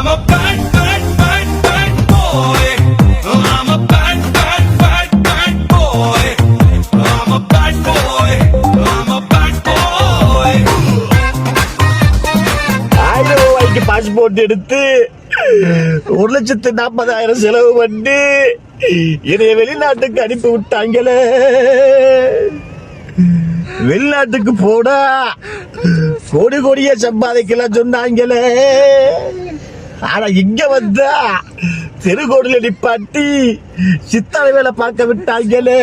I'm a bad, bad, bad, bad boy. I'm a bad, bad, bad, bad boy. I'm a bad boy. I'm a bad boy. 1000 ரூபாய்க்கு passport எடுத்து 1,40,000 செலவு பண்ணி என்னைய வெளிநாட்டுக்கு அனுப்பி விட்டாங்களே. வெளிநாட்டுக்கு போனா கோடி கோடியா சம்பாதிக்கலாம் சொன்னாங்களே. ஆனா இங்க வந்தா தெருகோடில நிப்பாட்டி சித்தாள வேலை பார்க்க விட்டாங்களே.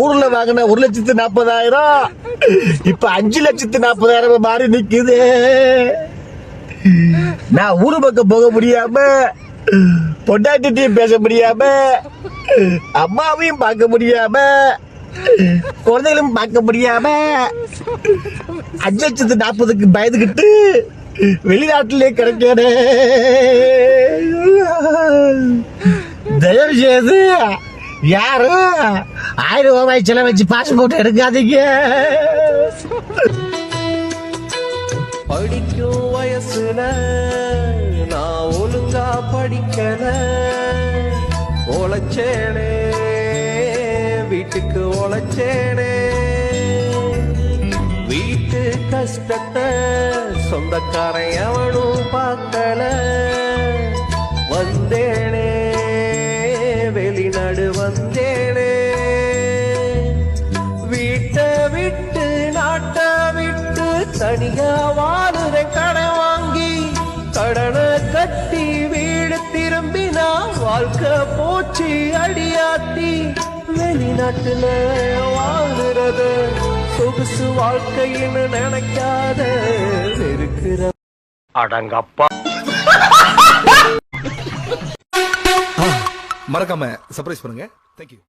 ஊர்ல வாங்கின 1,40,000 இப்ப 5,40,000 மாறி நிக்குது. நான் ஊரு பக்கம் போக முடியாம, பொண்டாட்டியும் பேச முடியாம, அம்மாவையும் பார்க்க முடியாம, குழந்தைகளும் பார்க்க முடியாம 5,40,000க்கு பயந்துகிட்டு வெளிநாட்டிலே கிடைக்காது. தயவு செய்து யாரும் 1000 ரூபாய் செலவு வச்சு பாஸ்போர்ட் எடுக்காதீங்க. படிக்கும் வயசுல நான் ஒழுங்கா படிக்கல, உழைச்சேனே வீட்டுக்கு உழைச்சேனே, வீட்டு கஷ்டத்தை சொந்தக்காரன் எவனும் பார்க்கல, வந்தேனே வெளிநாடு வந்தேனே, வீட்டை விட்டு நாட்டை விட்டு தனியா வாழுற கடை வாங்கி கடனை கட்டி வீடு திரும்பினா வாழ்க்கை போச்சு அடியாத்தி. வெளிநாட்டுல வாழுறது சொகுசு வாழ்க்கைன்னு நினைக்காத இருக்கிற அடங்கப்பா. மறக்காம சர்ப்ரைஸ் பண்ணுங்க. தேங்க்யூ.